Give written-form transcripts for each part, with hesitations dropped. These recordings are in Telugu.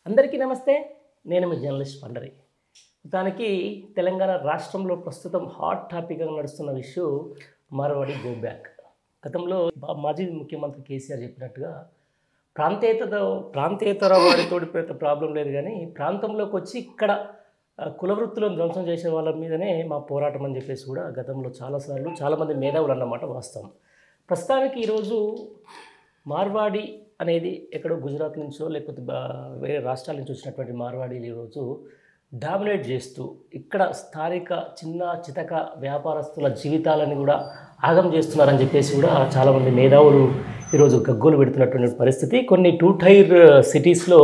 అందరికీ నమస్తే. నేను మీ జర్నలిస్ట్ పండరి. దానికి తెలంగాణ రాష్ట్రంలో ప్రస్తుతం హాట్ టాపిక్గా నడుస్తున్న ఇష్యూ మార్వాడి గో బ్యాక్. గతంలో మాజీ ముఖ్యమంత్రి కేసీఆర్ చెప్పినట్టుగా ప్రాంతేతర వాడితో పెద్ద ప్రాబ్లం లేదు, కానీ ప్రాంతంలోకి వచ్చి ఇక్కడ కులవృత్తులను ధ్వంసం చేసే వాళ్ళ మీదనే మా పోరాటం అని చెప్పేసి కూడా గతంలో చాలాసార్లు చాలామంది మేధావులు అన్నమాట వాస్తవం. ప్రస్తుతానికి ఈరోజు మార్వాడి అనేది ఎక్కడో గుజరాత్ నుంచో లేకపోతే వేరే రాష్ట్రాల నుంచి వచ్చినటువంటి మార్వాడీలు ఈరోజు డామినేట్ చేస్తూ ఇక్కడ స్థానిక చిన్న చితక వ్యాపారస్తుల జీవితాలని కూడా ఆగం చేస్తున్నారని చెప్పేసి కూడా చాలామంది మేధావులు ఈరోజు గగ్గోలు పెడుతున్నటువంటి పరిస్థితి. కొన్ని 2 టైర్ సిటీస్లో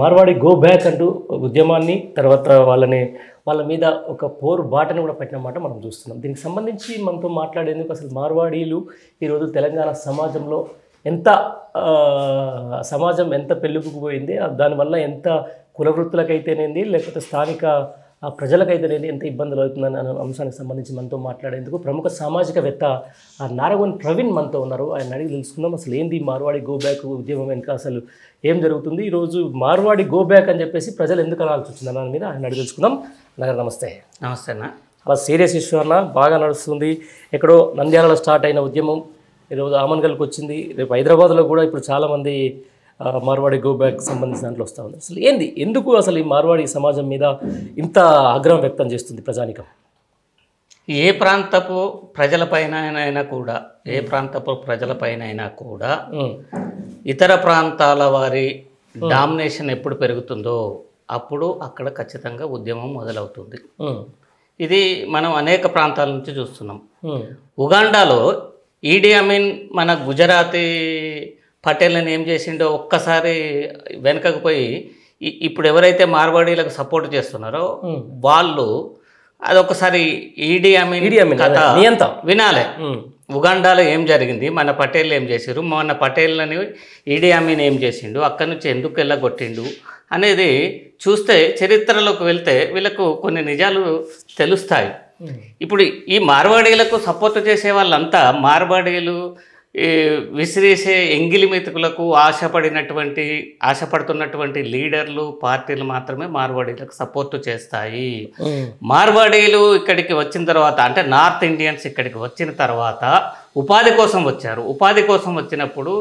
మార్వాడి గో బ్యాక్ అంటూ ఉద్యమాన్ని, తర్వాత వాళ్ళ మీద ఒక పోరు బాటను కూడా పెట్టినమాట మనం చూస్తున్నాం. దీనికి సంబంధించి మనతో మాట్లాడేందుకు అసలు మార్వాడీలు ఈరోజు తెలంగాణ సమాజంలో సమాజం ఎంత పెళ్ళిపుకుపోయింది, దానివల్ల ఎంత కులవృత్తులకైతేనేది లేకపోతే స్థానిక ప్రజలకైతేనేది ఎంత ఇబ్బందులు అవుతుందని అనే అంశానికి సంబంధించి మనతో మాట్లాడేందుకు ప్రముఖ సామాజికవేత్త నారగోని ప్రవీణ్ మనతో ఉన్నారు. ఆయన అడిగి తెలుసుకుందాం అసలు ఏంది మార్వాడి గో బ్యాక్ ఉద్యమం వెనుక అసలు ఏం జరుగుతుంది, ఈరోజు మార్వాడి గో బ్యాక్ అని చెప్పేసి ప్రజలు ఎందుకు అనాల్సి వచ్చింది దాని మీద ఆయన అడిగి తెలుసుకుందాం. నగర నమస్తే. నమస్తే అన్న. అలా సీరియస్ ఇష్యూ అన్న, బాగా నడుస్తుంది. ఎక్కడో నంద్యాలలో స్టార్ట్ అయిన ఉద్యమం ఈరోజు ఆమన్గల్కి వచ్చింది. రేపు హైదరాబాద్లో కూడా ఇప్పుడు చాలామంది మార్వాడి గో బ్యాక్ సంబంధించిన దాంట్లో వస్తూ ఉంది. అసలు ఏంది, ఎందుకు అసలు ఈ మార్వాడి సమాజం మీద ఇంత ఆగ్రహం వ్యక్తం చేస్తుంది ప్రజానికం? ఏ ప్రాంతపు ప్రజలపైన కూడా ఇతర ప్రాంతాల వారి డామినేషన్ ఎప్పుడు పెరుగుతుందో అప్పుడు అక్కడ ఖచ్చితంగా ఉద్యమం మొదలవుతుంది. ఇది మనం అనేక ప్రాంతాల నుంచి చూస్తున్నాం. ఉగాండాలో ఈడీ అమీన్ మన గుజరాతీ పటేల్ని ఏం చేసిండో ఒక్కసారి వెనకకు పోయి ఇప్పుడు ఎవరైతే మార్వాడీలకు సపోర్ట్ చేస్తున్నారో వాళ్ళు అదొకసారి ఈడీ అమీన్ కథ వినాలి. ఉగాండాలో ఏం జరిగింది, మన పటేల్ ఏం చేసారు, మన పటేల్ని ఈడీ అమీన్ ఏం చేసిండు, అక్కడి నుంచి ఎందుకు వెళ్ళగొట్టిండు అనేది చూస్తే చరిత్రలోకి వెళ్తే వీళ్ళకు కొన్ని నిజాలు తెలుస్తాయి. ఇప్పుడు ఈ మార్వాడీలకు సపోర్ట్ చేసే వాళ్ళంతా మార్వాడీలు విసిరేసే ఎంగిలి మెతుకులకు ఆశపడుతున్నటువంటి లీడర్లు, పార్టీలు మాత్రమే మార్వాడీలకు సపోర్టు చేస్తాయి. మార్వాడీలు ఇక్కడికి వచ్చిన తర్వాత, అంటే నార్త్ ఇండియన్స్ ఇక్కడికి వచ్చిన తర్వాత ఉపాధి కోసం వచ్చారు. ఉపాధి కోసం వచ్చినప్పుడు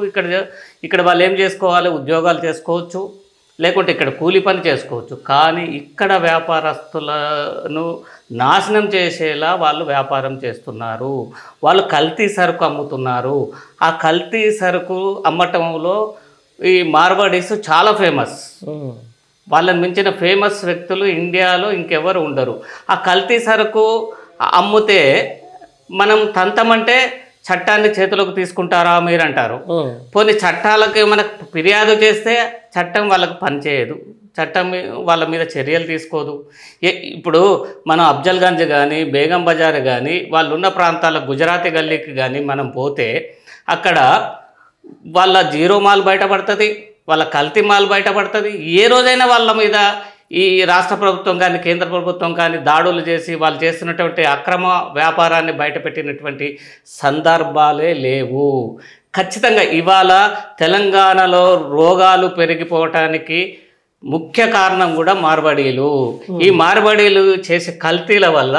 ఇక్కడ వాళ్ళు ఏం చేసుకోవాలి, ఉద్యోగాలు చేసుకోవచ్చు, లేకుంటే ఇక్కడ కూలి పని చేసుకోవచ్చు. కానీ ఇక్కడ వ్యాపారస్తులను నాశనం చేసేలా వాళ్ళు వ్యాపారం చేస్తున్నారు. వాళ్ళు కల్తీ సరుకు అమ్ముతున్నారు. ఆ కల్తీ సరుకు అమ్మటంలో ఈ మార్వాడీస్ చాలా ఫేమస్. వాళ్ళని మించిన ఫేమస్ వ్యక్తులు ఇండియాలో ఇంకెవరు ఉండరు. ఆ కల్తీ సరుకు అమ్మితే మనం తంతమంటే చట్టాన్ని చేతిలోకి తీసుకుంటారా మీరు అంటారు. పోనీ చట్టాలకు మనకు ఫిర్యాదు చేస్తే చట్టం వాళ్ళకు పనిచేయదు, చట్టం వాళ్ళ మీద చర్యలు తీసుకోదు. ఇప్పుడు మనం అఫ్జల్గంజ్ కానీ బేగం బజార్ కానీ వాళ్ళు ఉన్న ప్రాంతాల గుజరాతీ గల్లీకి కానీ మనం పోతే అక్కడ వాళ్ళ జీరో మాల్ బయటపడుతుంది, వాళ్ళ కల్తీ మాల్ బయటపడుతుంది. ఏ రోజైనా వాళ్ళ మీద ఈ రాష్ట్ర ప్రభుత్వం కానీ కేంద్ర ప్రభుత్వం కానీ దాడులు చేసి వాళ్ళు చేస్తున్నటువంటి అక్రమ వ్యాపారాన్ని బయటపెట్టినటువంటి సందర్భాలే లేవు. ఖచ్చితంగా ఇవాళ తెలంగాణలో రోగాలు పెరిగిపోవటానికి ముఖ్య కారణం కూడా మార్వాడీలు. ఈ మార్వాడీలు చేసే కల్తీల వల్ల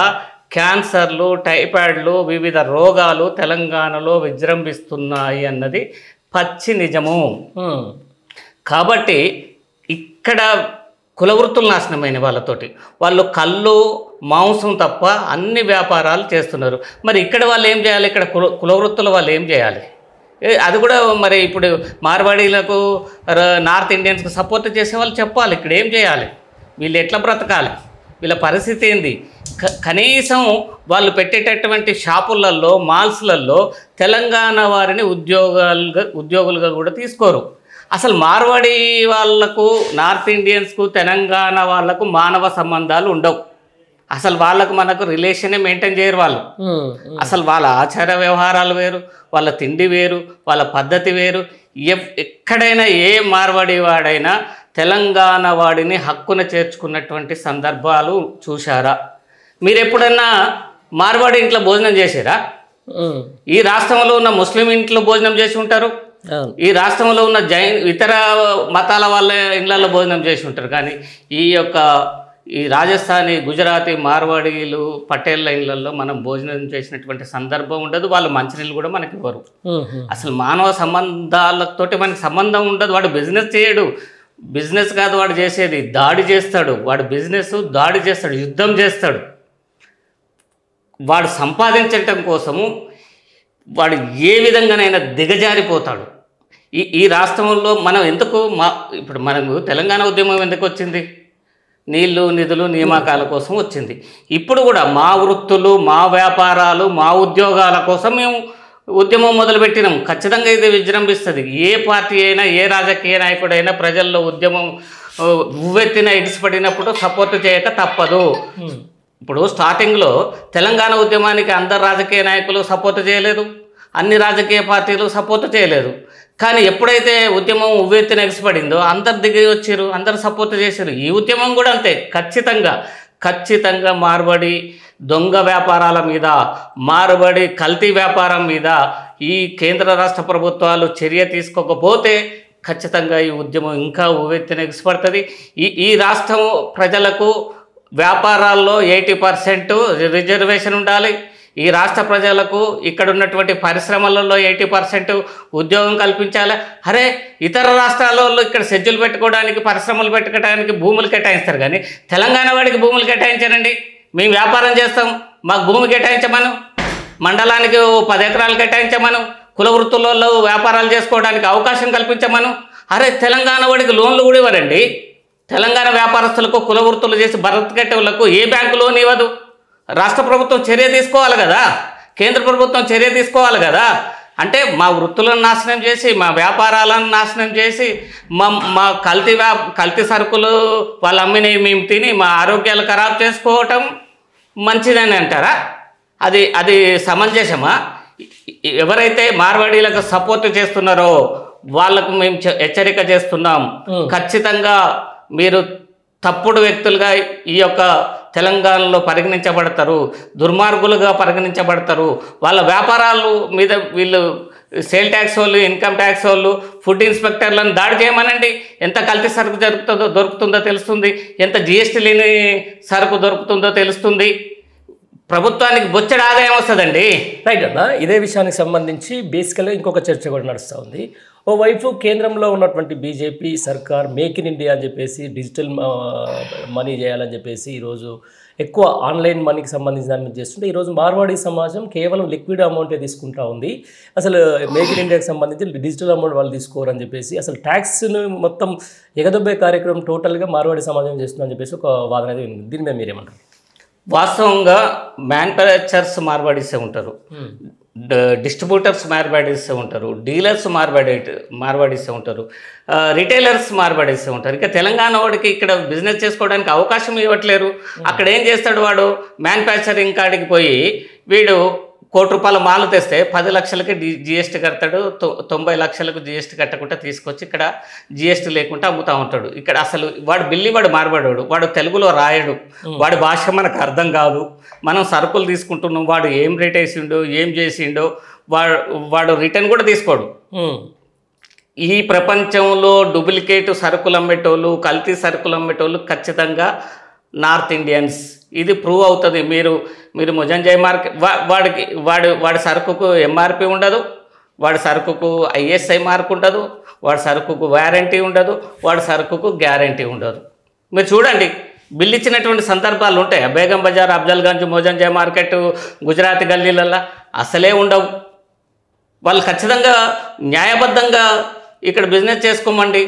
క్యాన్సర్లు, టైఫాయిడ్లు, వివిధ రోగాలు తెలంగాణలో విజృంభిస్తున్నాయి అన్నది పచ్చి నిజము. కాబట్టి ఇక్కడ కులవృత్తులు నాశనమైన వాళ్ళతోటి వాళ్ళు కళ్ళు మాంసం తప్ప అన్ని వ్యాపారాలు చేస్తున్నారు. మరి ఇక్కడ వాళ్ళు ఏం చేయాలి, ఇక్కడ కులవృత్తుల వాళ్ళు ఏం చేయాలి? అది కూడా మరి ఇప్పుడు మార్వాడీలకు నార్త్ ఇండియన్స్కి సపోర్ట్ చేసే వాళ్ళు చెప్పాలి ఇక్కడ ఏం చేయాలి, వీళ్ళు ఎట్లా బ్రతకాలి, వీళ్ళ పరిస్థితి ఏంది. కనీసం వాళ్ళు పెట్టేటటువంటి షాపులలో, మాల్స్లలో తెలంగాణ వారిని ఉద్యోగులుగా కూడా తీసుకోరు. అసలు మార్వాడి వాళ్లకు, నార్త్ ఇండియన్స్కు, తెలంగాణ వాళ్లకు మానవ సంబంధాలు ఉండవు. అసలు వాళ్ళకు మనకు రిలేషనే మెయింటైన్ చేయరు వాళ్ళు. అసలు వాళ్ళ ఆచార వ్యవహారాలు వేరు, వాళ్ళ తిండి వేరు, వాళ్ళ పద్ధతి వేరు. ఎక్కడైనా ఏ మార్వాడి వాడైనా తెలంగాణ వాడిని హక్కున చేర్చుకున్నటువంటి సందర్భాలు చూశారా? మీరు ఎప్పుడన్నా మార్వాడి ఇంట్లో భోజనం చేసారా? ఈ రాష్ట్రంలో ఉన్న ముస్లిం ఇంట్లో భోజనం చేసి ఉంటారు, ఈ రాష్ట్రంలో ఉన్న ఇతర మతాల వాళ్ళ ఇళ్లలో భోజనం చేసి ఉంటారు. కానీ ఈ రాజస్థానీ, గుజరాతీ, మార్వాడీలు, పటేళ్ల ఇళ్లలో మనం భోజనం చేసినటువంటి సందర్భం ఉండదు. వాళ్ళు మంచినీళ్ళు కూడా మనకి ఇవ్వరు. అసలు మానవ సంబంధాలతోటి మనకి సంబంధం ఉండదు. వాడు బిజినెస్ చేయడు. బిజినెస్ కాదు వాడు చేసేది, దాడి చేస్తాడు. వాడు బిజినెస్ దాడి చేస్తాడు, యుద్ధం చేస్తాడు. వాడు సంపాదించటం కోసము వాడు ఏ విధంగానైనా దిగజారిపోతాడు. ఈ రాష్ట్రంలో మనం ఇప్పుడు మనకు తెలంగాణ ఉద్యమం ఎందుకు వచ్చింది? నీళ్లు, నిధులు, నియామకాల కోసం వచ్చింది. ఇప్పుడు కూడా మా వృత్తులు, మా వ్యాపారాలు, మా ఉద్యోగాల కోసం మేము ఉద్యమం మొదలుపెట్టినాం. ఖచ్చితంగా ఇది విజృంభిస్తుంది. ఏ పార్టీ అయినా, ఏ రాజకీయ నాయకుడైనా ప్రజల్లో ఉద్యమం ఉవ్వెత్తిన ఎగిసిపడినప్పుడు సపోర్ట్ చేయక తప్పదు. ఇప్పుడు స్టార్టింగ్లో తెలంగాణ ఉద్యమానికి అందరు రాజకీయ నాయకులు సపోర్ట్ చేయలేదు, అన్ని రాజకీయ పార్టీలు సపోర్ట్ చేయలేదు. కానీ ఎప్పుడైతే ఉద్యమం ఉవ్వెత్తిన ఎగిసిపడిందో అందరు దిగి వచ్చారు, అందరు సపోర్ట్ చేశారు. ఈ ఉద్యమం కూడా అంతే. ఖచ్చితంగా మార్బడి దొంగ వ్యాపారాల మీద, మార్బడి కల్తీ వ్యాపారం మీద ఈ కేంద్ర రాష్ట్ర ప్రభుత్వాలు చర్య తీసుకోకపోతే ఖచ్చితంగా ఈ ఉద్యమం ఇంకా ఉవ్వెత్తిన ఎగిసిపడుతుంది. ఈ రాష్ట్రం ప్రజలకు వ్యాపారాల్లో 80% రిజర్వేషన్ ఉండాలి. ఈ రాష్ట్ర ప్రజలకు ఇక్కడ ఉన్నటువంటి పరిశ్రమలలో 80% ఉద్యోగం కల్పించాలి. అరే, ఇతర రాష్ట్రాలలో ఇక్కడ షెడ్యూల్ పెట్టుకోవడానికి, పరిశ్రమలు పెట్టుకోవడానికి భూములు కేటాయిస్తారు. కానీ తెలంగాణ వాడికి భూములు కేటాయించారండి. మేము వ్యాపారం చేస్తాం, మాకు భూమి కేటాయించమను, మండలానికి 10 ఎకరాలు కేటాయించమను, కుల వృత్తులలో వ్యాపారాలు చేసుకోవడానికి అవకాశం కల్పించమను. అరే, తెలంగాణ వాడికి లోన్లు కూడా ఇవ్వరండి. తెలంగాణ వ్యాపారస్తులకు, కుల వృత్తులు చేసి బ్రతకట్టేవాళ్ళకు ఏ బ్యాంకు లోన్ ఇవ్వదు. రాష్ట్ర ప్రభుత్వం చర్య తీసుకోవాలి కదా, కేంద్ర ప్రభుత్వం చర్య తీసుకోవాలి కదా. అంటే మా వృత్తులను నాశనం చేసి, మా వ్యాపారాలను నాశనం చేసి, మా కల్తీ సరుకులు వాళ్ళు అమ్మినవి మేము తిని మా ఆరోగ్యాలు ఖరాబ్ చేసుకోవటం మంచిదని అంటారా? అది సమంజసమా? ఎవరైతే మార్వాడీలకు సపోర్ట్ చేస్తున్నారో వాళ్ళకు మేము హెచ్చరిక చేస్తున్నాం. ఖచ్చితంగా మీరు తప్పుడు వ్యక్తులుగా ఈ యొక్క తెలంగాణలో పరిగణించబడతారు, దుర్మార్గులుగా పరిగణించబడతారు. వాళ్ళ వ్యాపారాలు మీద వీళ్ళు సేల్ ట్యాక్స్ వాళ్ళు, ఇన్కమ్ ట్యాక్స్ వాళ్ళు, ఫుడ్ ఇన్స్పెక్టర్లను దాడి చేయమనండి. ఎంత కల్తీ సరుకు దొరుకుతుందో తెలుస్తుంది, ఎంత జిఎస్టీ లేని సరుకు దొరుకుతుందో తెలుస్తుంది. ప్రభుత్వానికి బొచ్చడి ఆదాయం వస్తుందండి. రైట్ అన్న, ఇదే విషయానికి సంబంధించి బేసికల్గా ఇంకొక చర్చ కూడా నడుస్తూ ఉంది. ఓవైపు కేంద్రంలో ఉన్నటువంటి బీజేపీ సర్కార్ మేక్ ఇన్ ఇండియా అని చెప్పేసి, డిజిటల్ మనీ చేయాలని చెప్పేసి ఈరోజు ఎక్కువ ఆన్లైన్ మనీకి సంబంధించిన దాని మీద చేస్తుంటే, ఈరోజు మార్వాడీ సమాజం కేవలం లిక్విడ్ అమౌంటే తీసుకుంటా ఉంది. అసలు మేక్ ఇన్ ఇండియాకి సంబంధించి డిజిటల్ అమౌంట్ వాళ్ళు తీసుకోరని చెప్పేసి, అసలు ట్యాక్స్ను మొత్తం ఎగదొబ్బే కార్యక్రమం టోటల్గా మార్వాడీ సమాజం చేస్తుందని చెప్పేసి ఒక వాదన అయితే ఉంది. దీని మీద మీరేమంటారు? వాస్తవంగా మ్యానుఫ్యాక్చర్స్ మార్వాడీసే ఉంటారు, డిస్ట్రిబ్యూటర్స్ మార్వాడీసే ఉంటారు, డీలర్స్ మార్వాడీసే ఉంటారు, రిటైలర్స్ మార్వాడీసే ఉంటారు. ఇక తెలంగాణ వాడికి ఇక్కడ బిజినెస్ చేసుకోవడానికి అవకాశం ఇవ్వట్లేరు. అక్కడ ఏం చేస్తాడు వాడు? మ్యానుఫ్యాక్చరింగ్ కాడికి పోయి వీడు ₹1,00,00,000 మాలు తెస్తే 10 లక్షలకి జిఎస్టీ కడతాడు, 90 లక్షలకు జిఎస్టీ కట్టకుండా తీసుకొచ్చి ఇక్కడ జిఎస్టీ లేకుండా అమ్ముతూ ఉంటాడు. ఇక్కడ అసలు వాడు మారబడాడు, వాడు తెలుగులో రాయడు, వాడి భాష మనకు అర్థం కాదు. మనం సరుకులు తీసుకుంటున్నాం, వాడు ఏం రేట్ వేసిండో, ఏం చేసిండో వాడు రిటర్న్ కూడా తీసుకోడు. ఈ ప్రపంచంలో డూప్లికేట్ సరుకులు అమ్మేటోళ్ళు, కల్తీ సరుకులు అమ్మేటోళ్ళు ఖచ్చితంగా నార్త్ ఇండియన్స్. ఇది ప్రూవ్ అవుతుంది. మీరు ముజంజయ్ మార్కెట్ వాడి సరుకుకు ఎంఆర్పి ఉండదు, వాడి సరుకుకు ఐఎస్ఐ మార్క్ ఉండదు, వాడి సరుకుకు వారంటీ ఉండదు, వాడి సరుకుకు గ్యారంటీ ఉండదు. మీరు చూడండి, బిల్లు ఇచ్చినటువంటి సందర్భాలు ఉంటాయి. బేగం బజార్, అఫ్జల్గంజ్, ముజంజయ్ మార్కెట్, గుజరాతీ గల్లీలల్లో అసలే ఉండవు. వాళ్ళు ఖచ్చితంగా న్యాయబద్ధంగా ఇక్కడ బిజినెస్ చేసుకోమండి,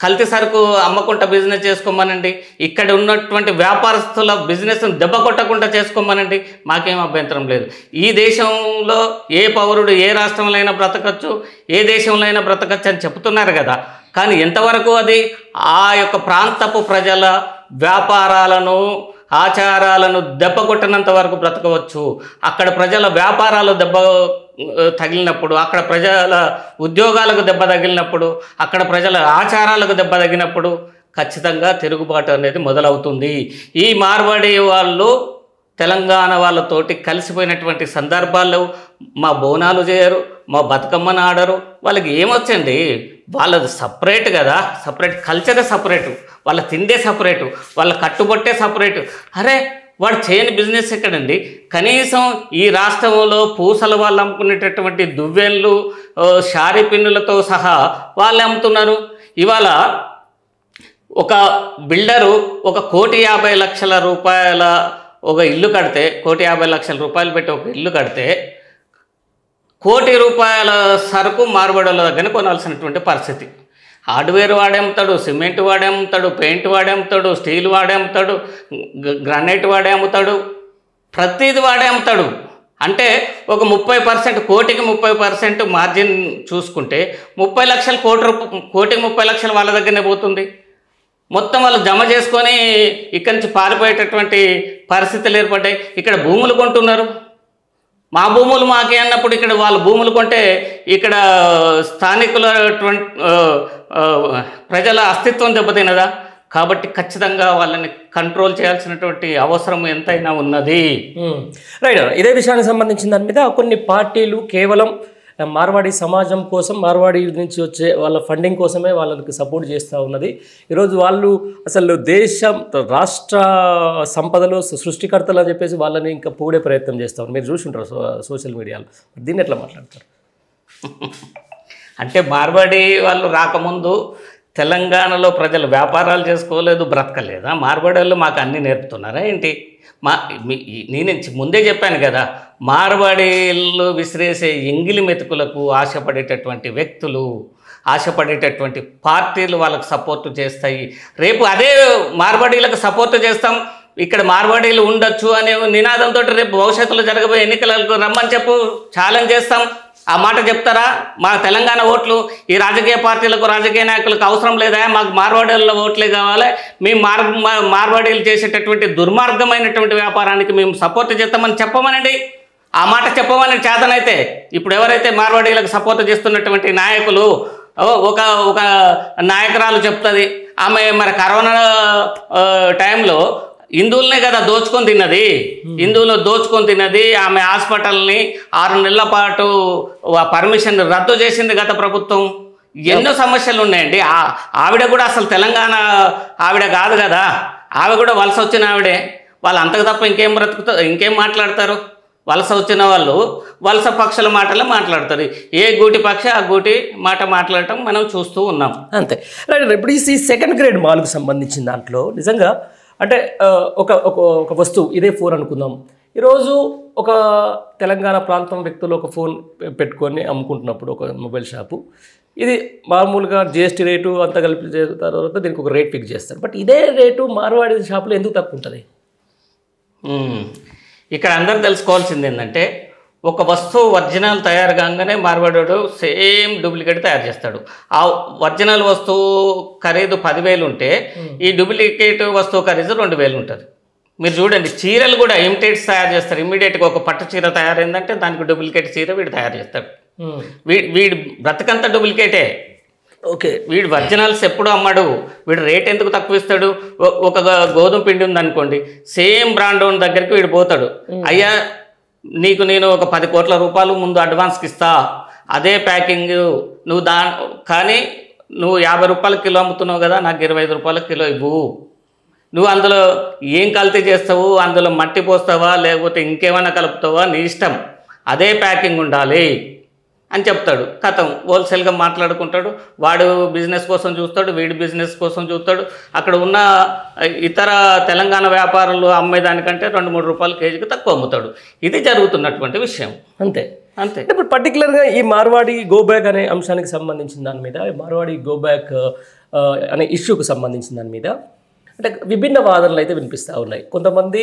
కల్తీ సరుకు అమ్మకుండా బిజినెస్ చేసుకోమనండి, ఇక్కడ ఉన్నటువంటి వ్యాపారస్తుల బిజినెస్ను దెబ్బ కొట్టకుండా చేసుకోమనండి, మాకేం అభ్యంతరం లేదు. ఈ దేశంలో ఏ పౌరుడు ఏ రాష్ట్రంలో అయినా బ్రతకచ్చు, ఏ దేశంలో అయినా బ్రతకచ్చు అని చెప్తున్నారు కదా. కానీ ఎంతవరకు అది ఆ యొక్క ప్రాంతపు ప్రజల వ్యాపారాలను, ఆచారాలను దెబ్బ కొట్టినంత వరకు బ్రతకవచ్చు. అక్కడ ప్రజల వ్యాపారాలు దెబ్బ తగిలినప్పుడు, అక్కడ ప్రజల ఉద్యోగాలకు దెబ్బ తగిలినప్పుడు, అక్కడ ప్రజల ఆచారాలకు దెబ్బ తగినప్పుడు ఖచ్చితంగా తిరుగుబాటు అనేది మొదలవుతుంది. ఈ మార్వాడి వాళ్ళు తెలంగాణ వాళ్ళతోటి కలిసిపోయినటువంటి సందర్భాల్లో మా బోనాలు చేయరు, మా బతుకమ్మను ఆడరు. వాళ్ళకి ఏమొచ్చండి, వాళ్ళది సపరేట్ కదా, సపరేట్ కల్చరే సపరేటు, వాళ్ళ తిండే సపరేటు, వాళ్ళ కట్టుబట్టే సపరేటు. అరే వాడు చేయని బిజినెస్ ఎక్కడండి? కనీసం ఈ రాష్ట్రంలో పూసల వాళ్ళు అమ్ముకునేటటువంటి దువ్వెన్లు, షారీ పిన్నులతో సహా వాళ్ళు అమ్ముతున్నారు. ఇవాళ ఒక బిల్డరు 1,50,00,000 రూపాయల ఒక ఇల్లు కడితే, 1,50,00,000 రూపాయలు పెట్టి ఒక ఇల్లు కడితే, 1,00,00,000 రూపాయల సరుకు మార్బడుల దగ్గర కొనాల్సినటువంటి పరిస్థితి. హార్డ్వేర్ వాడే అమ్ముతాడు, సిమెంట్ వాడే అమ్ముతాడు, పెయింట్ వాడే అమ్ముతాడు, స్టీల్ వాడే అమ్ముతాడు, గ్రానైట్ వాడే అమ్ముతాడు, ప్రతిది వాడే అమ్ముతాడు. అంటే ఒక 30%, కోటికి 30% మార్జిన్ చూసుకుంటే 30 లక్షలు, కోటికి 30 లక్షలు వాళ్ళ దగ్గరనే పోతుంది. మొత్తం వాళ్ళు జమ చేసుకొని ఇక్కడి నుంచి పారిపోయేటటువంటి పరిస్థితులు ఏర్పడ్డాయి. ఇక్కడ భూములు కొంటున్నారు, మా భూములు మాకే అన్నప్పుడు ఇక్కడ వాళ్ళు భూములు కొంటే ఇక్కడ స్థానికుల ప్రజల అస్తిత్వం దెబ్బతినదా? కాబట్టి ఖచ్చితంగా వాళ్ళని కంట్రోల్ చేయాల్సినటువంటి అవసరం ఎంతైనా ఉన్నది. రైట్. ఇదే విషయానికి సంబంధించిన దాని మీద కొన్ని పార్టీలు కేవలం మార్వాడి సమాజం కోసం, మార్వాడి నుంచి వచ్చే వాళ్ళ ఫండింగ్ కోసమే వాళ్ళకి సపోర్ట్ చేస్తూ ఉన్నది. ఈరోజు వాళ్ళు అసలు దేశం, రాష్ట్ర సంపదలో సృష్టికర్తలు అని చెప్పేసి వాళ్ళని ఇంకా పొగిడే ప్రయత్నం చేస్తూ ఉన్నారు. మీరు చూసుంటారు సోషల్ మీడియాలో. దీన్ని ఎట్లా మాట్లాడతారు? అంటే మార్వాడి వాళ్ళు రాకముందు తెలంగాణలో ప్రజలు వ్యాపారాలు చేసుకోలేదు, బ్రతకలేదా? మార్వాడి వాళ్ళు మాకు అన్నీ నేర్పుతున్నారా ఏంటి? నేను ముందే చెప్పాను కదా, మార్వాడీలు విసిరేసే ఎంగిలి మెతుకులకు ఆశపడేటటువంటి వ్యక్తులు, ఆశపడేటటువంటి పార్టీలు వాళ్ళకు సపోర్టు చేస్తాయి. రేపు అదే మార్వాడీలకు సపోర్టు చేస్తాం, ఇక్కడ మార్వాడీలు ఉండొచ్చు అనే నినాదంతో రేపు భవిష్యత్తులో జరగబోయే ఎన్నికలకు రమ్మని చెప్పు, ఛాలెంజ్ చేస్తాం. ఆ మాట చెప్తారా? మా తెలంగాణ ఓట్లు ఈ రాజకీయ పార్టీలకు, రాజకీయ నాయకులకు అవసరం లేదా? మాకు మార్వాడీల ఓట్లే కావాలి, మేము మార్వాడీలు చేసేటటువంటి దుర్మార్గమైనటువంటి వ్యాపారానికి మేము సపోర్ట్ చేస్తామని చెప్పమనండి. ఆ మాట చెప్పమని చేతనైతే ఇప్పుడు ఎవరైతే మార్వాడీలకు సపోర్ట్ చేస్తున్నటువంటి నాయకులు, ఒక నాయకురాలు చెప్తుంది, ఆమె మరి కరోనా టైంలో హిందువులనే కదా దోచుకొని తిన్నది, హిందువులు దోచుకొని తిన్నది. ఆమె హాస్పిటల్ని 6 నెలల పాటు పర్మిషన్ రద్దు చేసింది గత ప్రభుత్వం. ఎన్నో సమస్యలు ఉన్నాయండి. ఆవిడ కూడా అసలు తెలంగాణ ఆవిడ కాదు కదా, ఆవిడ కూడా వలస వచ్చిన ఆవిడే. వాళ్ళు అంతకు తప్ప ఇంకేం మాట్లాడతారు? వలస వచ్చిన వాళ్ళు వలస పక్షుల మాటలే మాట్లాడతారు. ఏ గూటి పక్షి ఆ గూటి మాట మాట్లాడటం మనం చూస్తూ ఉన్నాం. అంతే. రైట్. ఇప్పుడు ఈ సెకండ్ గ్రేడ్ మాల్కు సంబంధించిన దాంట్లో నిజంగా అంటే ఒక వస్తువు, ఇదే ఫోన్ అనుకుందాం. ఈరోజు ఒక తెలంగాణ ప్రాంతం వ్యక్తులు ఒక ఫోన్ పెట్టుకొని అమ్ముకుంటున్నప్పుడు ఒక మొబైల్ షాపు, ఇది మామూలుగా జిఎస్టీ రేటు అంతా కలిపి తర్వాత దీనికి ఒక రేట్ ఫిక్స్ చేస్తారు. బట్ ఇదే రేటు మార్వాడి షాపులో ఎందుకు తక్కువ ఉంటుంది? ఇక్కడ అందరూ తెలుసుకోవాల్సింది ఏంటంటే, ఒక వస్తువు ఒరిజినల్ తయారు కాగానే మార్వాడోడు సేమ్ డూప్లికేట్ తయారు చేస్తాడు. ఆ ఒరిజినల్ వస్తువు ఖరీదు 10,000 ఉంటే ఈ డూప్లికేట్ వస్తువు ఖరీదు 2,000 ఉంటుంది. మీరు చూడండి, చీరలు కూడా ఇమిటేట్స్ తయారు చేస్తారు. ఇమ్మీడియట్గా ఒక పట్టు చీర తయారైందంటే దానికి డూప్లికేట్ చీర వీడు తయారు చేస్తాడు. వీడు బ్రతకంతా డూప్లికేటే. ఓకే. వీడు ఒరిజినల్స్ ఎప్పుడు అమ్మడు. వీడు రేట్ ఎందుకు తక్కువ ఇస్తాడు? ఒక గోధుమ పిండి ఉందనుకోండి, సేమ్ బ్రాండ్ ఉన్న దగ్గరికి వీడు పోతాడు, అయ్యా నీకు నేను ఒక 10 కోట్ల రూపాయలు ముందు అడ్వాన్స్కి ఇస్తా, అదే ప్యాకింగ్ నువ్వు కానీ నువ్వు 50 రూపాయల కిలో అమ్ముతున్నావు కదా, నాకు 25 రూపాయల కిలో ఇవ్వు. నువ్వు అందులో ఏం కల్తీ చేస్తావు, అందులో మట్టి పోస్తావా లేకపోతే ఇంకేమైనా కలుపుతావా, నీ ఇష్టం, అదే ప్యాకింగ్ ఉండాలి అని చెప్తాడు. కథం హోల్సేల్గా మాట్లాడుకుంటాడు. వాడు బిజినెస్ కోసం చూస్తాడు, వీడి బిజినెస్ కోసం చూస్తాడు. అక్కడ ఉన్న ఇతర తెలంగాణ వ్యాపారులు అమ్మేదానికంటే 2-3 రూపాయల కేజీకి తక్కువ అమ్ముతాడు. ఇది జరుగుతున్నటువంటి విషయం. అంతే అంతే. ఇప్పుడు పర్టికులర్గా ఈ మార్వాడి గో బ్యాక్ అనే అంశానికి సంబంధించిన దాని మీద, మార్వాడి గో బ్యాక్ అనే ఇష్యూకి సంబంధించిన దాని మీద అంటే విభిన్న వాదనలు అయితే వినిపిస్తూ ఉన్నాయి. కొంతమంది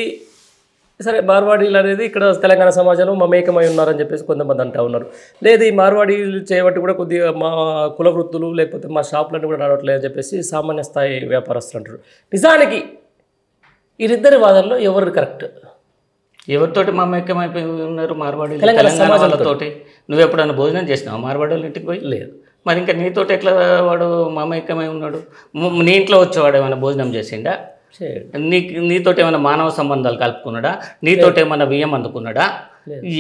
సరే మార్వాడీలు అనేది ఇక్కడ తెలంగాణ సమాజంలో మమేకమై ఉన్నారని చెప్పేసి కొంతమంది అంటూ ఉన్నారు. లేదు, ఈ మార్వాడీలు చేయబట్టి కూడా కొద్దిగా మా కుల వృత్తులు లేకపోతే మా షాపులన్నీ కూడా నడవట్లేదు అని చెప్పేసి సామాన్య స్థాయి వ్యాపారస్తులు అంటారు. నిజానికి వీరిద్దరి వాదనలో ఎవరు కరెక్ట్? ఎవరితోటి మమేకమైపోయి ఉన్నారు మార్వాడీలు? తెలంగాణ వాళ్ళతోటి. నువ్వు ఎప్పుడన్నా భోజనం చేసినావు మార్వాడీలు ఇంటికి పోయి? లేదు. మరి ఇంకా నీతోటి ఎట్లా వాడు మమేకమై ఉన్నాడు? నీ ఇంట్లో వచ్చేవాడు ఏమైనా భోజనం చేసిండా? నీతోటి ఏమైనా మానవ సంబంధాలు కలుపుకున్నాడా? నీతోటి ఏమైనా బియ్యం అందుకున్నాడా?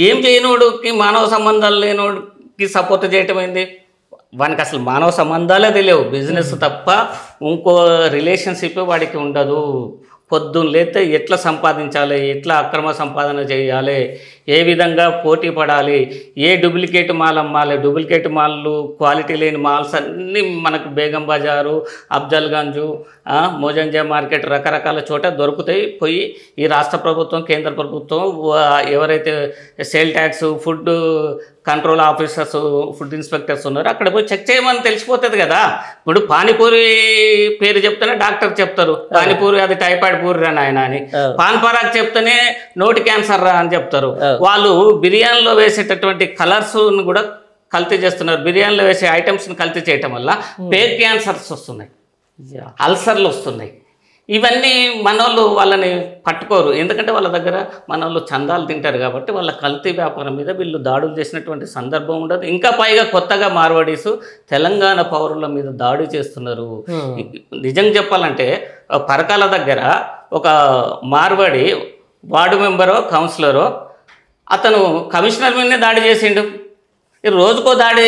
ఏం చేయనోడుకి మానవ సంబంధాలు లేనోడికి సపోర్ట్ చేయటం ఏంది? వానికి అసలు మానవ సంబంధాలే తెలియవు, బిజినెస్ తప్ప ఇంకో రిలేషన్షిప్ వాడికి ఉండదు. పొద్దున్న లేతే ఎట్లా సంపాదించాలి, ఎట్లా అక్రమ సంపాదన చేయాలి, ఏ విధంగా పోటీ పడాలి, ఏ డూప్లికేట్ మాల్ అమ్మాలి. డూప్లికేట్ మాల్లు, క్వాలిటీ లేని మాల్స్ అన్నీ మనకు బేగం బజారు, అఫ్జల్గంజు, మోజంజా మార్కెట్ రకరకాల చోట దొరుకుతాయి. పోయి ఈ రాష్ట్ర ప్రభుత్వం, కేంద్ర ప్రభుత్వం ఎవరైతే sale tax, food control officers, food inspectors ఉన్నారో అక్కడ పోయి చెక్ చేయమని తెలిసిపోతుంది కదా. ఇప్పుడు పానీపూరి పేరు చెప్తేనే డాక్టర్ చెప్తారు పానీపూరి అది టైఫాయిడ్ పూరి రా నాయన అని, పాన్ పరాగ్ చెప్తేనే నోటి క్యాన్సర్ రా అని చెప్తారు. వాళ్ళు బిర్యానీలో వేసేటటువంటి కలర్స్ కూడా కల్తీ చేస్తున్నారు. బిర్యానీలో వేసే ఐటమ్స్ని కల్తీ చేయటం వల్ల పేట్ క్యాన్సర్స్ వస్తున్నాయి, అల్సర్లు వస్తున్నాయి. ఇవన్నీ మనోళ్ళు వాళ్ళని పట్టుకోరు, ఎందుకంటే వాళ్ళ దగ్గర మనోళ్ళు చందాలు తింటారు కాబట్టి. వాళ్ళ కల్తీ వ్యాపారం మీద వీళ్ళు దాడులు చేసినటువంటి సందర్భం ఉండదు. ఇంకా పైగా కొత్తగా మార్వాడీసు తెలంగాణ పౌరుల మీద దాడి చేస్తున్నారు. నిజంగా చెప్పాలంటే పరకాల దగ్గర ఒక మార్వాడి వార్డు మెంబరో కౌన్సిలరో అతను కమిషనర్ మీదనే దాడి చేసిండు. ఈ రోజుకో దాడి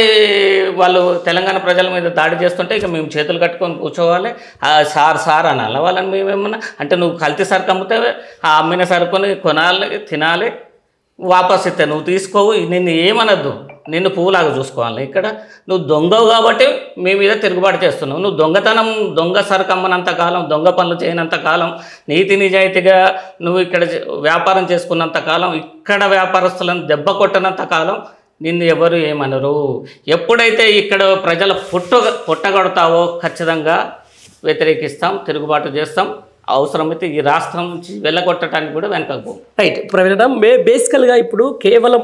వాళ్ళు తెలంగాణ ప్రజల మీద దాడి చేస్తుంటే ఇక మేము చేతులు కట్టుకొని కూర్చోవాలి, సార్ అనాలి వాళ్ళని. మేమేమన్నా అంటే నువ్వు కల్తీ సరుకు అమ్మితే ఆ అమ్మిన సరుకుని కొనాలి, తినాలి, వాపస్ ఇస్తే నువ్వు తీసుకోవు, నిన్ను ఏమనద్దు, నిన్ను పువ్వులాగా చూసుకోవాలి. ఇక్కడ నువ్వు దొంగవు కాబట్టి మీ మీద తిరుగుబాటు చేస్తున్నావు. నువ్వు దొంగతనం, దొంగ సరుకు అమ్మనంత కాలం, దొంగ పనులు చేయనంత కాలం, నీతి నిజాయితీగా నువ్వు ఇక్కడ వ్యాపారం చేసుకున్నంత కాలం, ఇక్కడ వ్యాపారస్తులను దెబ్బ కొట్టనంత కాలం నిన్ను ఎవరు ఏమనరు. ఎప్పుడైతే ఇక్కడ ప్రజల పుట్టగొడతావో ఖచ్చితంగా వ్యతిరేకిస్తాం, తిరుగుబాటు చేస్తాం. అవసరమైతే ఈ రాష్ట్రం నుంచి వెళ్ళగొట్టడానికి కూడా వెనకపోం. రైట్. ప్రవీణ, బేసికల్గా ఇప్పుడు కేవలం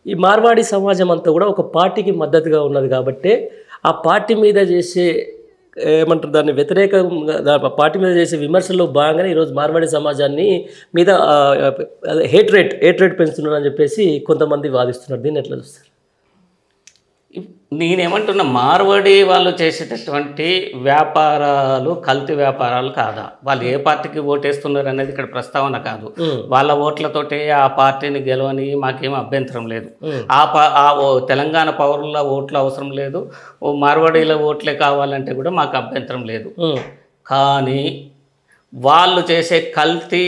ఈ మార్వాడి సమాజం అంతా కూడా ఒక పార్టీకి మద్దతుగా ఉన్నది కాబట్టి ఆ పార్టీ మీద చేసే ఏమంటారు దాన్ని వ్యతిరేకంగా, పార్టీ మీద చేసే విమర్శల్లో భాగంగానే ఈరోజు మార్వాడి సమాజాన్ని మీద హేట్ రేట్ పెంచుతున్నారని చెప్పేసి కొంతమంది వాదిస్తున్నారు. దీన్ని ఎట్లా చూస్తారు? నేనేమంటున్నా, మార్వాడి వాళ్ళు చేసేటటువంటి వ్యాపారాలు కల్తీ వ్యాపారాలు కాదా? వాళ్ళు ఏ పార్టీకి ఓటేస్తున్నారు అనేది ఇక్కడ ప్రస్తావన కాదు. వాళ్ళ ఓట్లతోటి ఆ పార్టీని గెలవని మాకేం అభ్యంతరం లేదు. తెలంగాణ పౌరుల ఓట్లు అవసరం లేదు, మార్వాడీల ఓట్లే కావాలంటే కూడా మాకు అభ్యంతరం లేదు. కానీ వాళ్ళు చేసే కల్తీ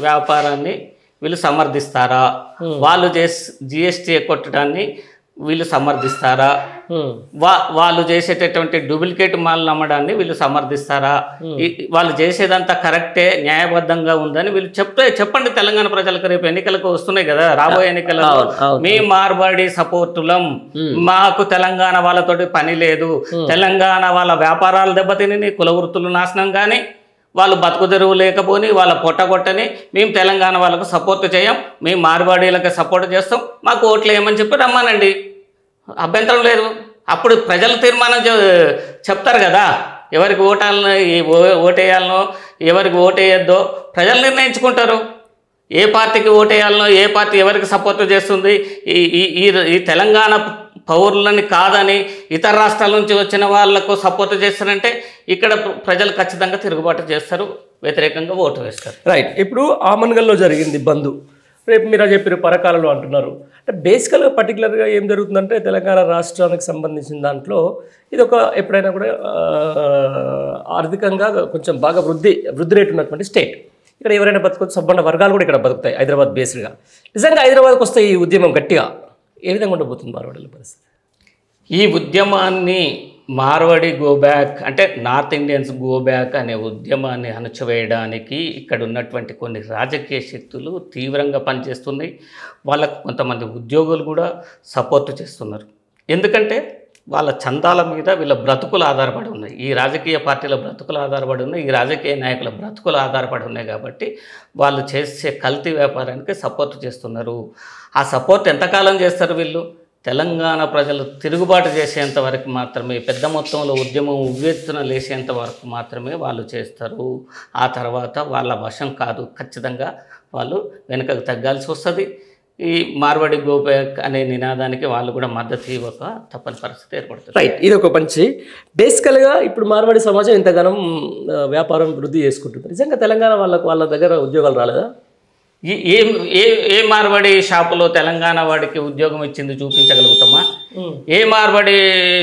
వ్యాపారాన్ని వీళ్ళు సమర్థిస్తారా? వాళ్ళు చేసే జిఎస్టీ కొట్టడాన్ని వీళ్ళు సమర్థిస్తారా? వాళ్ళు చేసేటటువంటి డూప్లికేట్ మాల్ అమ్మడాన్ని వీళ్ళు సమర్థిస్తారా? వాళ్ళు చేసేదంతా కరెక్టే, న్యాయబద్ధంగా ఉందని వీళ్ళు చెప్పండి తెలంగాణ ప్రజలకు. రేపు ఎన్నికలకు వస్తున్నాయి కదా, రాబోయే ఎన్నికలలో మీ మార్వాడి సపోర్టులం, మాకు తెలంగాణ వాళ్ళతోటి పని లేదు, తెలంగాణ వాళ్ళ వ్యాపారాలు దెబ్బతిని, కుల వృత్తులు నాశనం కానీ, వాళ్ళు బతుకు తెరువు లేకపోని, వాళ్ళ పొట్టగొట్టని మేము తెలంగాణ వాళ్ళకు సపోర్ట్ చేయం, మేము మార్వాడీలకు సపోర్ట్ చేస్తాం, మాకు ఓట్లు వేయమని చెప్పి రమ్మానండి, అభ్యంతరం లేదు. అప్పుడు ప్రజలు తీర్మానం చెప్తారు కదా, ఎవరికి ఓటేయాలనో ఎవరికి ఓటేయద్దో ప్రజలు నిర్ణయించుకుంటారు. ఏ పార్టీకి ఓటేయాలనో, ఏ పార్టీ ఎవరికి సపోర్ట్ చేస్తుంది, ఈ తెలంగాణ పౌరులని కాదని ఇతర రాష్ట్రాల నుంచి వచ్చిన వాళ్లకు సపోర్ట్ చేస్తారంటే ఇక్కడ ప్రజలు ఖచ్చితంగా తిరుగుబాటు చేస్తారు, వ్యతిరేకంగా ఓటు వేస్తారు. రైట్. ఇప్పుడు ఆమన్గల్లో జరిగింది బంద్, రేపు మీరు చెప్పారు పరకాలలో అంటున్నారు. అంటే బేసికల్గా పర్టికులర్గా ఏం జరుగుతుందంటే తెలంగాణ రాష్ట్రానికి సంబంధించిన దాంట్లో ఇది ఒక ఎప్పుడైనా కూడా ఆర్థికంగా కొంచెం బాగా వృద్ధి రేటు ఉన్నటువంటి స్టేట్. ఇక్కడ ఎవరైనా బతుకోవచ్చు, సబ్బండ వర్గాలు కూడా ఇక్కడ బతుకుతాయి హైదరాబాద్ బేస్డ్గా. నిజంగా హైదరాబాద్కి వస్తే ఈ ఉద్యమం గట్టిగా ఏ విధంగా ఉండబోతుంది మార్వాడీల పరిస్థితి? ఈ ఉద్యమాన్ని మార్వాడి గో బ్యాక్ అంటే నార్త్ ఇండియన్స్ గో బ్యాక్ అనే ఉద్యమాన్ని అణచివేయడానికి ఇక్కడ ఉన్నటువంటి కొన్ని రాజకీయ శక్తులు తీవ్రంగా పనిచేస్తున్నాయి. వాళ్ళకు కొంతమంది ఉద్యోగులు కూడా సపోర్ట్ చేస్తున్నారు. ఎందుకంటే వాళ్ళ చందాల మీద వీళ్ళ బ్రతుకులు ఆధారపడి ఉన్నాయి, ఈ రాజకీయ పార్టీల బ్రతుకులు ఆధారపడి ఉన్నాయి, ఈ రాజకీయ నాయకుల బ్రతుకులు ఆధారపడి ఉన్నాయి. కాబట్టి వాళ్ళు చేసే కల్తీ వ్యాపారానికి సపోర్ట్ చేస్తున్నారు. ఆ సపోర్ట్ ఎంతకాలం చేస్తారు వీళ్ళు? తెలంగాణ ప్రజలు తిరుగుబాటు చేసేంత వరకు మాత్రమే, పెద్ద మొత్తంలో ఉద్యమం ఉవ్వెత్తున లేసేంత వరకు మాత్రమే వాళ్ళు చేస్తారు. ఆ తర్వాత వాళ్ళ వశం కాదు, ఖచ్చితంగా వాళ్ళు వెనుకకు తగ్గాల్సి వస్తుంది. ఈ మార్వాడి గో బ్యాక్ అనే నినాదానికి వాళ్ళు కూడా మద్దతు ఇవ్వక తప్పని పరిస్థితి ఏర్పడుతుంది. రైట్, ఇది ఒక మంచి బేసికల్గా ఇప్పుడు మార్వాడి సమాజం ఇంతగానం వ్యాపారం వృద్ధి చేసుకుంటుంది. నిజంగా తెలంగాణ వాళ్ళ దగ్గర ఉద్యోగాలు రాలేదా? ఏ ఏ ఏ మార్వాడి షాపులో తెలంగాణ వాడికి ఉద్యోగం ఇచ్చింది చూపించగలుగుతామా? ఏ మార్వాడి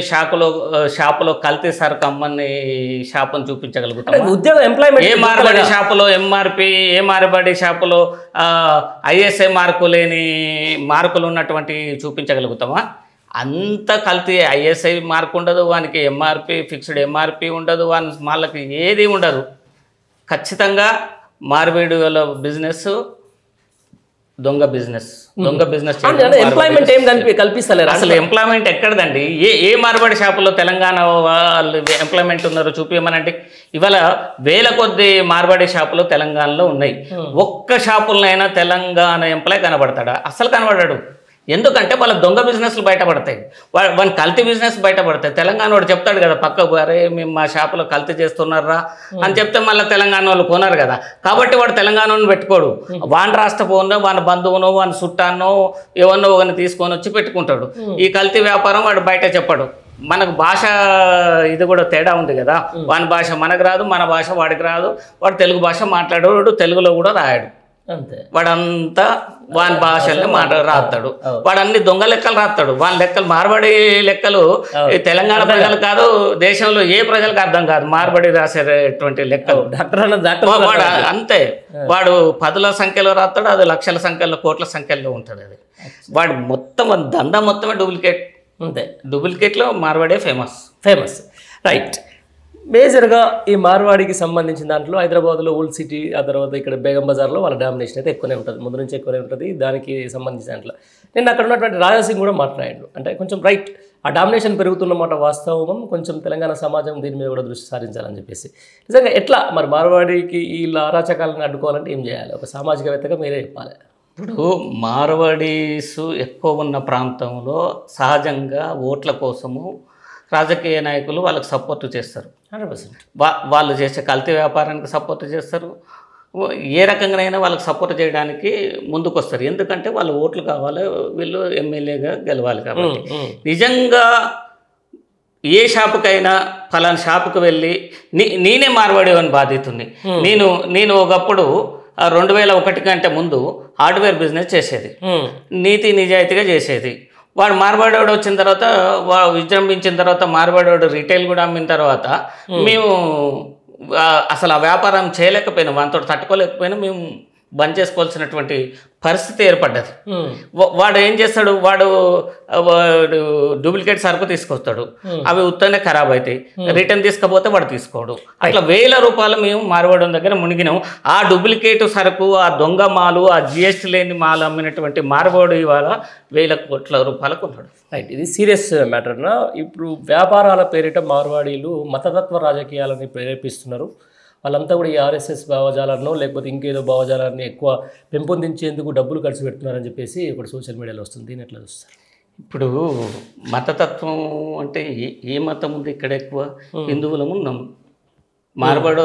షాపులో కల్తీ సరుకు అమ్మని షాపును చూపించగలుగుతామా? ఉద్యోగం ఎంప్లాయ్మెంట్ ఏ మార్వాడి షాపులో ఎంఆర్పి, ఏ మార్వాడి షాపులో ఐఎస్ఐ మార్కులు ఉన్నటువంటి చూపించగలుగుతామా? అంత కల్తీ. ఐఎస్ఐ మార్కు ఉండదు, వానికి ఎంఆర్పి ఫిక్స్డ్ ఎంఆర్పి ఉండదు, వాని వాళ్ళకి ఏది ఉండదు. ఖచ్చితంగా మార్వాడి వాళ్ళ బిజినెస్ దొంగ బిజినెస్ ఎంప్లాయ్మెంట్ ఏం కల్పిస్తలేరు. అసలు ఎంప్లాయ్మెంట్ ఎక్కడదండి? ఏ మార్వాడి షాపులో తెలంగాణ వాళ్ళు ఎంప్లాయ్మెంట్ ఉన్నారో చూపించమనండి. ఇవాళ వేల కొద్ది మార్వాడి షాపులు తెలంగాణలో ఉన్నాయి. ఒక్క షాపులనైనా తెలంగాణ ఎంప్లాయ్ కనబడతాడా? అసలు కనబడాడు. ఎందుకంటే వాళ్ళ దొంగ బిజినెస్లు బయటపడతాయి, వాళ్ళ కల్తీ బిజినెస్ బయటపడతాయి. తెలంగాణ వాడు చెప్తాడు కదా పక్కకు, అరే మేము మా షాపులో కల్తీ చేస్తున్నారా అని చెప్తే మళ్ళీ తెలంగాణ వాళ్ళు కొనరు కదా. కాబట్టి వాడు తెలంగాణను పెట్టుకోడు. వాని రాష్ట్ర పోనో వాని బంధువునో వాని చుట్టానో ఎవరినో ఒకరిని తీసుకొని వచ్చి పెట్టుకుంటాడు. ఈ కల్తీ వ్యాపారం వాడు బయట చెప్పడు. మనకు భాష ఇది కూడా తేడా ఉంది కదా. వాని భాష మనకు రాదు, మన భాష వాడికి రాదు. వాడు తెలుగు భాష మాట్లాడేవాడు, తెలుగులో కూడా రాయడు. వాడంతా వాని భాషల్ని రాస్తాడు. వాడు అన్ని దొంగ లెక్కలు రాస్తాడు. వాని లెక్కలు మార్వాడి లెక్కలు తెలంగాణ ప్రజలు కాదు, దేశంలో ఏ ప్రజలకు అర్థం కాదు మార్వాడి రాసేటువంటి లెక్కలు. వాడు అంతే, వాడు 10ల సంఖ్యలో రాస్తాడు, అది లక్షల సంఖ్యలో కోట్ల సంఖ్యలో ఉంటుంది. అది వాడు మొత్తం దందా మొత్తమే డూప్లికేట్. అంతే, డూప్లికేట్లో మార్వాడే ఫేమస్. రైట్. మేజర్గా ఈ మార్వాడికి సంబంధించిన దాంట్లో హైదరాబాద్లో ఓల్డ్ సిటీ, ఆ తర్వాత ఇక్కడ బేగం బజార్లో వాళ్ళ డామినేషన్ అయితే ఎక్కువనే ఉంటుంది, ముందు నుంచి ఎక్కువనే ఉంటుంది. దానికి సంబంధించిన దాంట్లో నేను అక్కడ ఉన్నటువంటి రాజాసింగ్ కూడా మాట్లాడాడు. అంటే కొంచెం రైట్, ఆ డామినేషన్ పెరుగుతున్నమాట వాస్తవం. కొంచెం తెలంగాణ సమాజం దీని మీద కూడా దృష్టి సారించాలని చెప్పేసి. నిజంగా ఎట్లా మరి మార్వాడికి ఈ అరాచకాలను అడ్డుకోవాలంటే ఏం చేయాలి? ఒక సామాజికవేత్తగా మీరే చెప్పాలి. ఇప్పుడు మార్వాడీస్ ఎక్కువ ఉన్న ప్రాంతంలో సహజంగా ఓట్ల కోసము రాజకీయ నాయకులు వాళ్ళకి సపోర్ట్ చేస్తారు. 100% వాళ్ళు చేసే కల్తీ వ్యాపారానికి సపోర్ట్ చేస్తారు. ఏ రకంగానైనా వాళ్ళకి సపోర్ట్ చేయడానికి ముందుకు వస్తారు. ఎందుకంటే వాళ్ళు ఓట్లు కావాలి, వీళ్ళు ఎమ్మెల్యేగా గెలవాలి. కాబట్టి నిజంగా ఏ షాపుకైనా ఫలానా షాపుకి వెళ్ళి నేనే మార్వాడేవని బాధితుని. నేను ఒకప్పుడు 2001 కంటే ముందు హార్డ్వేర్ బిజినెస్ చేసేది, నీతి నిజాయితీగా చేసేది. వాడు మార్వాడోడు వచ్చిన తర్వాత, వాడు విజృంభించిన తర్వాత, మార్వాడోడు రిటైల్ కూడా అమ్మిన తర్వాత మేము అసలు ఆ వ్యాపారం చేయలేకపోయినాం, వాటితో తట్టుకోలేకపోయినా మేము బంద్ చేసుకోవాల్సినటువంటి పరిస్థితి ఏర్పడ్డది. వాడు ఏం చేస్తాడు, వాడు డూప్లికేట్ సరుకు తీసుకొస్తాడు, అవి ఉత్తనే ఖరాబ్ అవుతాయి, రిటర్న్ తీసుకపోతే వాడు తీసుకోడు. అట్లా వేల రూపాయలు మేము మార్వాడం దగ్గర మునిగినాం. ఆ డూప్లికేట్ సరుకు, ఆ దొంగ మాలు, ఆ జిఎస్టీ లేని మాలు అమ్మినటువంటి మార్వాడు ఇవాళ వేల కోట్ల రూపాయలకు ఉన్నాడు. రైట్, ఇది సీరియస్ మ్యాటర్నా. ఇప్పుడు వ్యాపారాల పేరిట మార్వాడీలు మతతత్వ రాజకీయాలని ప్రేరేపిస్తున్నారు. వాళ్ళంతా కూడా ఈ ఆర్ఎస్ఎస్ భావజాలను లేకపోతే ఇంకేదో భావజాలాన్ని ఎక్కువ పెంపొందించేందుకు డబ్బులు ఖర్చు పెడుతున్నారని చెప్పేసి ఇప్పుడు సోషల్ మీడియాలో వస్తుంది. దీన్ని ఎట్లా చూస్తారు? ఇప్పుడు మతతత్వం అంటే ఏ మతం ఉంది ఇక్కడ? ఎక్కువ హిందువులము ఉన్నాం. మార్వాడు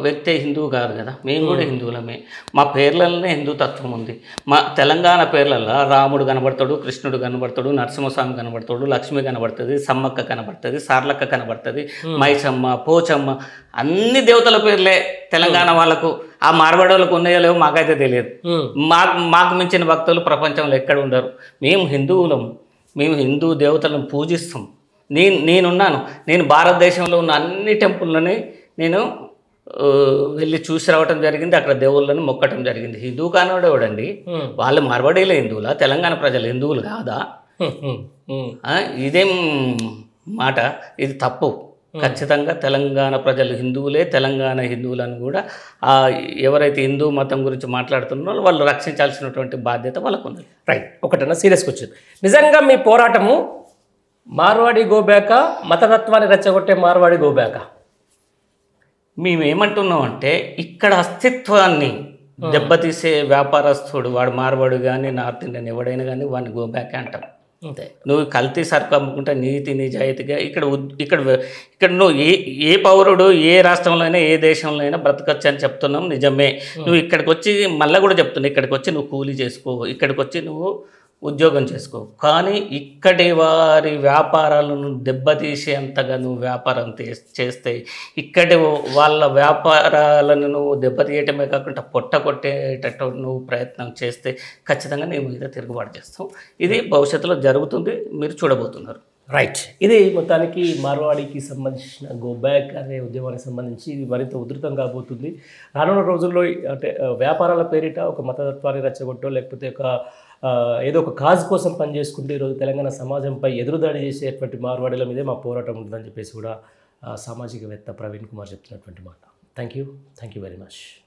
వ్యక్తి హిందువు కాదు కదా, మేము కూడా హిందువులమే. మా పేర్లలోనే హిందూ తత్వం ఉంది. మా తెలంగాణ పేర్లలో రాముడు కనబడతాడు, కృష్ణుడు కనబడతాడు, నరసింహస్వామి కనబడతాడు, లక్ష్మి కనబడుతుంది, సమ్మక్క కనబడుతుంది, సార్లక్క కనబడుతుంది, మైసమ్మ, పోచమ్మ, అన్ని దేవతల పేర్లే తెలంగాణ వాళ్ళకు. ఆ మార్వాడోళ్ళకు ఉన్నాయో లేవో మాకైతే తెలియదు. మాకు మించిన భక్తులు ప్రపంచంలో ఎక్కడ ఉండరు. మేము హిందువులం, మేము హిందూ దేవతలను పూజిస్తాం. నేనున్నాను, నేను భారతదేశంలో ఉన్న అన్ని టెంపుల్లని నేను వెళ్ళి చూసి రావటం జరిగింది. అక్కడ దేవుళ్ళని మొక్కటం జరిగింది. హిందువు కానివాడేవాడండి, వాళ్ళు మార్వాడీలే హిందువులా? తెలంగాణ ప్రజలు హిందువులు కాదా? ఇదేం మాట, ఇది తప్పు. ఖచ్చితంగా తెలంగాణ ప్రజలు హిందువులే. తెలంగాణ హిందువులను కూడా ఎవరైతే హిందూ మతం గురించి మాట్లాడుతున్నారో వాళ్ళు రక్షించాల్సినటువంటి బాధ్యత వాళ్ళకు ఉంది. రైట్, ఒకటన్నా సీరియస్గా వచ్చింది. నిజంగా మీ పోరాటము మార్వాడి గోబ్యాక, మతతత్వాన్ని రెచ్చగొట్టే మార్వాడి గోబ్యాక? మేమేమంటున్నామంటే ఇక్కడ అస్తిత్వాన్ని దెబ్బతీసే వ్యాపారస్తుడు వాడు మార్వాడు కానీ నార్త్ ఇండియన్ ఎవడైనా కానీ వాడిని గోబ్యాక్ అంటాం. అంతే. నువ్వు కల్తీ సరుకు అమ్ముకుంటే నీతి నిజాయితీగా ఇక్కడ నువ్వు ఏ పౌరుడు ఏ రాష్ట్రంలో అయినా ఏ దేశంలో అయినా బ్రతకచ్చు అని చెప్తున్నాం, నిజమే. నువ్వు ఇక్కడికి వచ్చి మళ్ళీ కూడా చెప్తున్నా, ఇక్కడికి వచ్చి నువ్వు కూలీ చేసుకో, ఇక్కడికి వచ్చి నువ్వు ఉద్యోగం చేసుకో, కానీ ఇక్కడి వారి వ్యాపారాలను దెబ్బతీసేంతగా నువ్వు వ్యాపారం చేస్తే, ఇక్కడి వాళ్ళ వ్యాపారాలను నువ్వు దెబ్బతీయటమే కాకుండా పొట్టగొట్టేటట్టు నువ్వు ప్రయత్నం చేస్తే ఖచ్చితంగా నీ మీద తిరుగుబాటు చేస్తాం. ఇది భవిష్యత్తులో జరుగుతుంది, మీరు చూడబోతున్నారు. రైట్. ఇది మొత్తానికి మార్వాడికి సంబంధించిన గో బ్యాక్ అనే ఉద్యమానికి సంబంధించి ఇది మరింత ఉధృతం కాబోతుంది. రానున్న రోజుల్లో అంటే వ్యాపారాల పేరిట ఒక మతతత్వాన్ని రెచ్చగొట్టో లేకపోతే ఏదో ఒక కాజ్ కోసం పనిచేసుకుంటే ఈరోజు తెలంగాణ సమాజంపై ఎదురుదాడి చేసేటువంటి మార్వాడీల మీదే మా పోరాటం ఉంటుందని చెప్పేసి కూడా సామాజికవేత్త ప్రవీణ్ కుమార్ చెప్తున్నటువంటి మాట. Thank you very much.